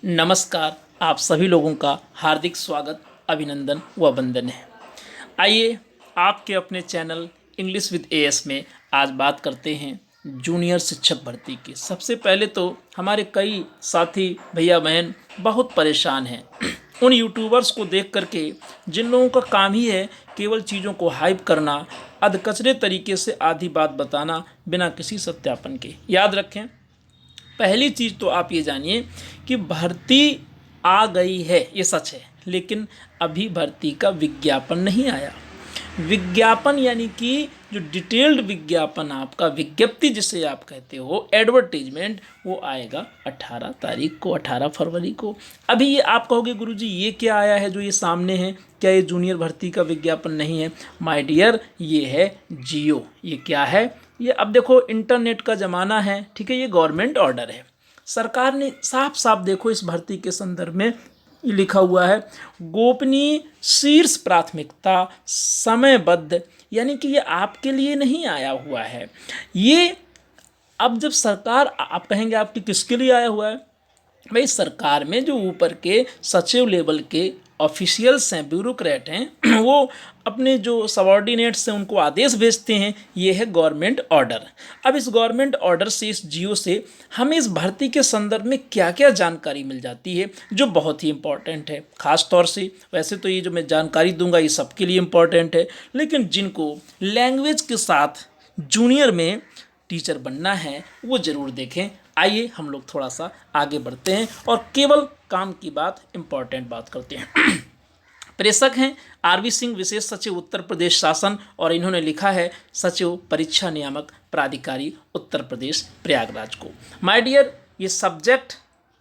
नमस्कार। आप सभी लोगों का हार्दिक स्वागत, अभिनंदन व वंदन है। आइए आपके अपने चैनल इंग्लिश विद एएस में आज बात करते हैं जूनियर शिक्षक भर्ती की। सबसे पहले तो हमारे कई साथी भैया बहन बहुत परेशान हैं उन यूट्यूबर्स को देख करके जिन लोगों का काम ही है केवल चीज़ों को हाइप करना, अधकचरे तरीके से आधी बात बताना बिना किसी सत्यापन के। याद रखें, पहली चीज़ तो आप ये जानिए कि भर्ती आ गई है, ये सच है, लेकिन अभी भर्ती का विज्ञापन नहीं आया। विज्ञापन यानी कि जो डिटेल्ड विज्ञापन, आपका विज्ञप्ति जिसे आप कहते हो, एडवर्टीजमेंट, वो आएगा 18 तारीख को, 18 फरवरी को। अभी ये आप कहोगे गुरुजी ये क्या आया है जो ये सामने है, क्या ये जूनियर भर्ती का विज्ञापन नहीं है? माय डियर, ये है जियो। ये क्या है? ये अब देखो इंटरनेट का ज़माना है, ठीक है, ये गवर्नमेंट ऑर्डर है। सरकार ने साफ साफ देखो इस भर्ती के संदर्भ में ये लिखा हुआ है, गोपनीय शीर्ष प्राथमिकता समयबद्ध, यानी कि ये आपके लिए नहीं आया हुआ है। ये अब जब सरकार, आप कहेंगे आपकी किसके लिए आया हुआ है? भाई सरकार में जो ऊपर के सचिव लेवल के ऑफिशियल्स हैं, ब्यूरोक्रेट हैं, वो अपने जो सबॉर्डिनेट्स हैं उनको आदेश भेजते हैं। ये है गवर्नमेंट ऑर्डर। अब इस गवर्नमेंट ऑर्डर से, इस जियो से हमें इस भर्ती के संदर्भ में क्या क्या जानकारी मिल जाती है जो बहुत ही इंपॉर्टेंट है। ख़ास तौर से वैसे तो ये जो मैं जानकारी दूंगा ये सबके लिए इम्पॉर्टेंट है, लेकिन जिनको लैंग्वेज के साथ जूनियर में टीचर बनना है वो ज़रूर देखें। आइए हम लोग थोड़ा सा आगे बढ़ते हैं और केवल काम की बात, इम्पॉर्टेंट बात करते हैं। प्रेषक हैं आरवी सिंह, विशेष सचिव उत्तर प्रदेश शासन, और इन्होंने लिखा है सचिव परीक्षा नियामक प्राधिकारी उत्तर प्रदेश प्रयागराज को। माय डियर, ये सब्जेक्ट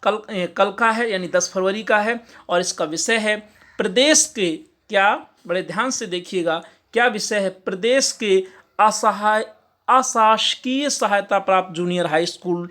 कल का है, यानी 10 फरवरी का है, और इसका विषय है प्रदेश के, क्या बड़े ध्यान से देखिएगा, क्या विषय है? प्रदेश के अशासकीय सहायता प्राप्त जूनियर हाई स्कूल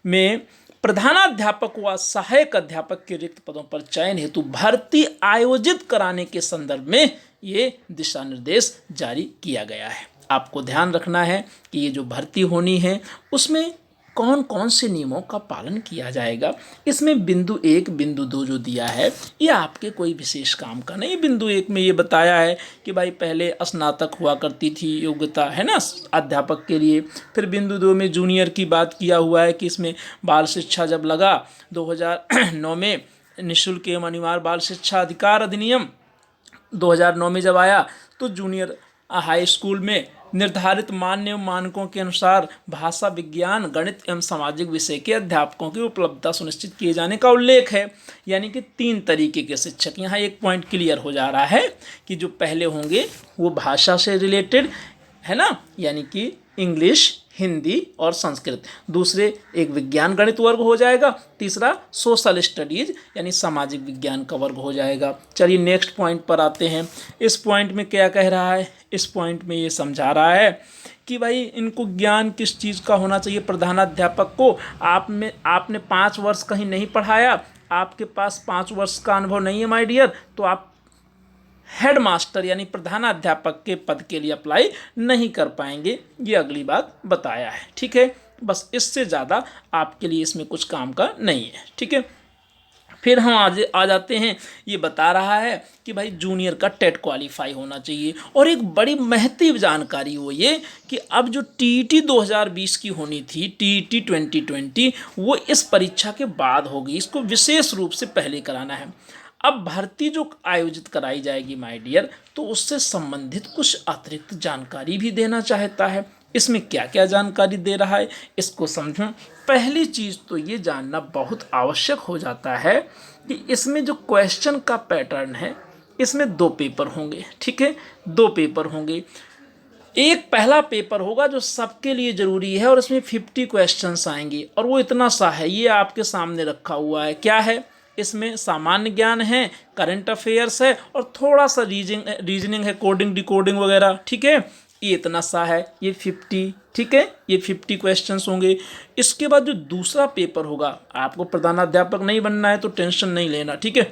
में प्रधानाध्यापक व सहायक अध्यापक के रिक्त पदों पर चयन हेतु भर्ती आयोजित कराने के संदर्भ में ये दिशा निर्देश जारी किया गया है। आपको ध्यान रखना है कि ये जो भर्ती होनी है उसमें कौन कौन से नियमों का पालन किया जाएगा। इसमें बिंदु 1, बिंदु 2 जो दिया है ये आपके कोई विशेष काम का नहीं। बिंदु 1 में ये बताया है कि भाई पहले स्नातक हुआ करती थी योग्यता, है ना, अध्यापक के लिए। फिर बिंदु 2 में जूनियर की बात किया हुआ है कि इसमें बाल शिक्षा जब लगा 2009 में, निःशुल्क एवं अनिवार्य बाल शिक्षा अधिकार अधिनियम 2009 में जब आया तो जूनियर हाई स्कूल में निर्धारित मान्य मानकों के अनुसार भाषा, विज्ञान, गणित एवं सामाजिक विषय के अध्यापकों की उपलब्धता सुनिश्चित किए जाने का उल्लेख है। यानी कि 3 तरीके के शिक्षक। यहाँ एक पॉइंट क्लियर हो जा रहा है कि जो पहले होंगे वो भाषा से रिलेटेड, है ना, यानी कि इंग्लिश, हिंदी और संस्कृत। दूसरे एक विज्ञान गणित वर्ग हो जाएगा। तीसरा सोशल स्टडीज यानी सामाजिक विज्ञान का वर्ग हो जाएगा। चलिए नेक्स्ट पॉइंट पर आते हैं। इस पॉइंट में क्या कह रहा है? इस पॉइंट में ये समझा रहा है कि भाई इनको ज्ञान किस चीज़ का होना चाहिए। प्रधानाध्यापक को आपने 5 वर्ष कहीं नहीं पढ़ाया, आपके पास 5 वर्ष का अनुभव नहीं है माय डियर, तो आप हेड मास्टर यानी प्रधानाध्यापक के पद के लिए अप्लाई नहीं कर पाएंगे। ये अगली बात बताया है, ठीक है। बस इससे ज़्यादा आपके लिए इसमें कुछ काम का नहीं है, ठीक है। फिर हम आज आ जाते हैं, ये बता रहा है कि भाई जूनियर का टेट क्वालिफाई होना चाहिए। और एक बड़ी महत्वपूर्ण जानकारी हो ये कि अब जो टीईटी 2020 की होनी थी, टीईटी 2020, वो इस परीक्षा के बाद होगी। इसको विशेष रूप से पहले कराना है। अब भर्ती जो आयोजित कराई जाएगी माय डियर, तो उससे संबंधित कुछ अतिरिक्त जानकारी भी देना चाहता है। इसमें क्या क्या जानकारी दे रहा है इसको समझूं। पहली चीज़ तो ये जानना बहुत आवश्यक हो जाता है कि इसमें जो क्वेश्चन का पैटर्न है, इसमें 2 पेपर होंगे, ठीक है। 2 पेपर होंगे। एक पहला पेपर होगा जो सबके लिए ज़रूरी है और इसमें 50 क्वेश्चंस आएंगे, और वो इतना सा है, ये आपके सामने रखा हुआ है। क्या है? इसमें सामान्य ज्ञान है, करंट अफेयर्स है और थोड़ा सा रीजनिंग है, कोडिंग, डिकोडिंग वगैरह, ठीक है। ये इतना सा है, ये 50, ठीक है, ये 50 क्वेश्चंस होंगे। इसके बाद जो दूसरा पेपर होगा, आपको प्रधानाध्यापक नहीं बनना है तो टेंशन नहीं लेना, ठीक है।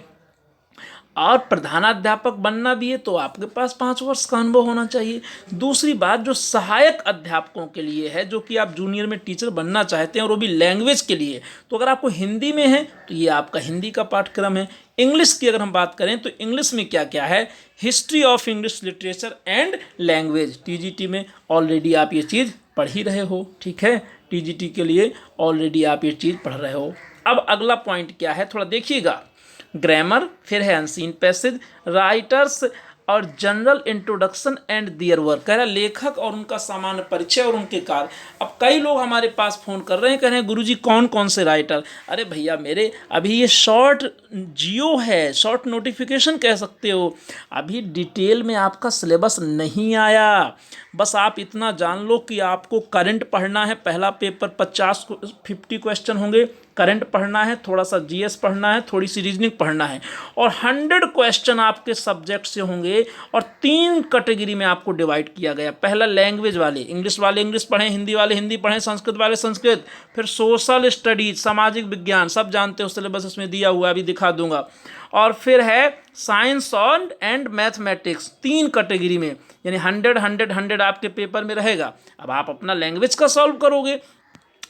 और प्रधानाध्यापक बनना भी है तो आपके पास 5 वर्ष का अनुभव होना चाहिए। दूसरी बात जो सहायक अध्यापकों के लिए है, जो कि आप जूनियर में टीचर बनना चाहते हैं और वो भी लैंग्वेज के लिए, तो अगर आपको हिंदी में है तो ये आपका हिंदी का पाठ्यक्रम है। इंग्लिश की अगर हम बात करें तो इंग्लिश में क्या क्या है, history of English literature and language, TGT में ऑलरेडी आप ये चीज़ पढ़ ही रहे हो, ठीक है, टीजीटी के लिए ऑलरेडी आप ये चीज़ पढ़ रहे हो। अब अगला पॉइंट क्या है, थोड़ा देखिएगा, ग्रामर, फिर है अनसीन पैसेज, राइटर्स और general introduction and their work, कह रहा लेखक और उनका सामान्य परिचय और उनके कार्य। अब कई लोग हमारे पास फ़ोन कर रहे हैं, कह रहे हैं गुरुजी कौन कौन से राइटर, अरे भैया मेरे अभी ये शॉर्ट जियो है, शॉर्ट नोटिफिकेशन कह सकते हो, अभी डिटेल में आपका सिलेबस नहीं आया। बस आप इतना जान लो कि आपको करंट पढ़ना है, पहला पेपर 50 क्वेश्चन होंगे, करंट पढ़ना है, थोड़ा सा जीएस पढ़ना है, थोड़ी सी रीजनिंग पढ़ना है, और 100 क्वेश्चन आपके सब्जेक्ट से होंगे और 3 कैटेगरी में आपको डिवाइड किया गया। पहला लैंग्वेज वाले इंग्लिश पढ़ें, हिंदी वाले हिंदी पढ़ें, संस्कृत वाले संस्कृत, फिर सोशल स्टडीज, सामाजिक विज्ञान, सब जानते हो सिलेबस इसमें दिया हुआ है, अभी दिखा दूंगा, और फिर है साइंस एंड मैथमेटिक्स, 3 कैटेगरी में, यानी 100 आपके पेपर में रहेगा। अब आप अपना लैंग्वेज का सॉल्व करोगे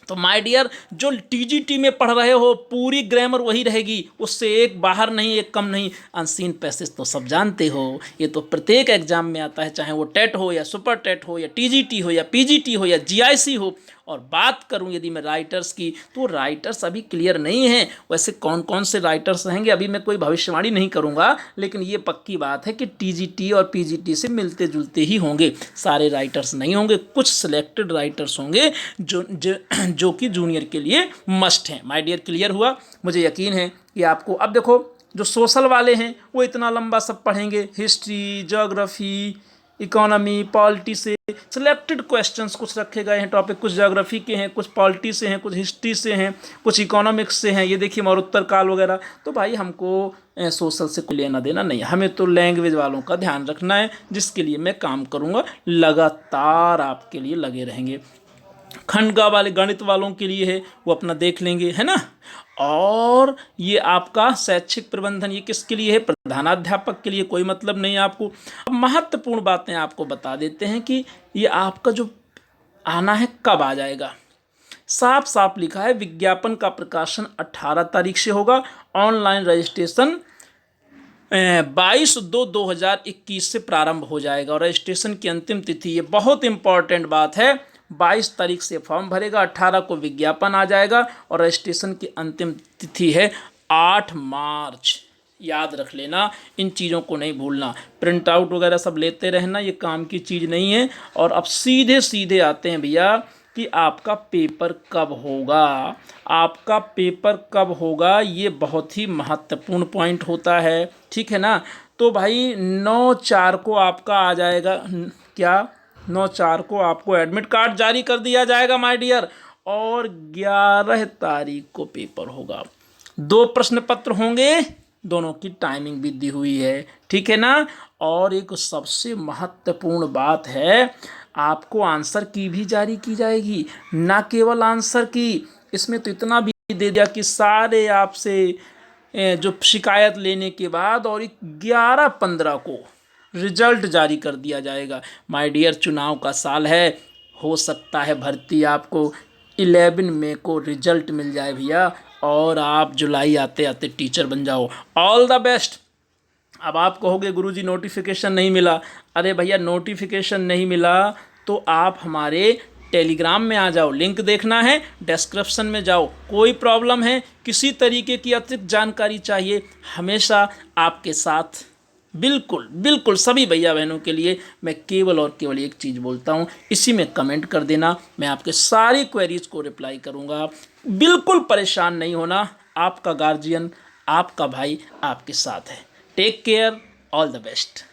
तो माय डियर जो टीजीटी में पढ़ रहे हो पूरी ग्रामर वही रहेगी, उससे एक बाहर नहीं एक कम नहीं। अनसीन पैसेज तो सब जानते हो, ये तो प्रत्येक एग्जाम में आता है, चाहे वो टेट हो या सुपर टेट हो या टीजीटी हो या पीजीटी हो या जीआईसी हो। और बात करूं यदि मैं राइटर्स की, तो राइटर्स अभी क्लियर नहीं हैं। वैसे कौन कौन से राइटर्स रहेंगे अभी मैं कोई भविष्यवाणी नहीं करूंगा, लेकिन ये पक्की बात है कि टीजीटी और पीजीटी से मिलते जुलते ही होंगे, सारे राइटर्स नहीं होंगे, कुछ सिलेक्टेड राइटर्स होंगे जो कि जूनियर के लिए मस्ट हैं। माय डियर क्लियर हुआ, मुझे यकीन है कि आपको। अब देखो जो सोशल वाले हैं वो इतना लंबा सब पढ़ेंगे, हिस्ट्री, ज्योग्राफी, इकोनॉमी, पॉलिटी से सिलेक्टेड क्वेश्चंस कुछ रखे गए हैं टॉपिक, कुछ ज्योग्राफी के हैं, कुछ पॉलिटी से हैं, कुछ हिस्ट्री से हैं, कुछ इकोनॉमिक्स से हैं, ये देखिए मरणोत्तर काल वगैरह। तो भाई हमको सोशल से कोई लेना देना नहीं, हमें तो लैंग्वेज वालों का ध्यान रखना है, जिसके लिए मैं काम करूँगा, लगातार आपके लिए लगे रहेंगे। खंडगा वाले गणित वालों के लिए है, वो अपना देख लेंगे, है ना। और ये आपका शैक्षिक प्रबंधन, ये किसके लिए है, प्रधानाध्यापक के लिए, कोई मतलब नहीं आपको। अब महत्वपूर्ण बातें आपको बता देते हैं कि ये आपका जो आना है कब आ जाएगा। साफ साफ लिखा है विज्ञापन का प्रकाशन 18 तारीख से होगा, ऑनलाइन रजिस्ट्रेशन 22/2/2021 से प्रारंभ हो जाएगा, और रजिस्ट्रेशन की अंतिम तिथि, ये बहुत इंपॉर्टेंट बात है, 22 तारीख से फॉर्म भरेगा, 18 को विज्ञापन आ जाएगा, और रजिस्ट्रेशन की अंतिम तिथि है 8 मार्च। याद रख लेना, इन चीज़ों को नहीं भूलना, प्रिंट आउट वगैरह सब लेते रहना, ये काम की चीज़ नहीं है। और अब सीधे सीधे आते हैं भैया कि आपका पेपर कब होगा, आपका पेपर कब होगा, ये बहुत ही महत्वपूर्ण पॉइंट होता है, ठीक है ना। तो भाई 9/4 को आपका आ जाएगा, क्या 9/4 को आपको एडमिट कार्ड जारी कर दिया जाएगा माय डियर, और 11 तारीख को पेपर होगा। 2 प्रश्न पत्र होंगे, दोनों की टाइमिंग भी दी हुई है, ठीक है ना। और एक सबसे महत्वपूर्ण बात है, आपको आंसर की भी जारी की जाएगी, ना केवल आंसर की, इसमें तो इतना भी दे दिया कि सारे आपसे जो शिकायत लेने के बाद और 11-15 को रिजल्ट जारी कर दिया जाएगा। माय डियर चुनाव का साल है, हो सकता है भर्ती आपको 11 मई को रिजल्ट मिल जाए भैया, और आप जुलाई आते आते टीचर बन जाओ। All the best. अब आप कहोगे गुरुजी नोटिफिकेशन नहीं मिला, अरे भैया नोटिफिकेशन नहीं मिला तो आप हमारे टेलीग्राम में आ जाओ, लिंक देखना है डिस्क्रिप्शन में जाओ। कोई प्रॉब्लम है, किसी तरीके की अतिरिक्त जानकारी चाहिए, हमेशा आपके साथ, बिल्कुल बिल्कुल सभी भैया बहनों के लिए मैं केवल और केवल एक चीज़ बोलता हूँ, इसी में कमेंट कर देना, मैं आपके सारी क्वेरीज को रिप्लाई करूँगा। बिल्कुल परेशान नहीं होना, आपका गार्जियन, आपका भाई आपके साथ है। Take care, all the best.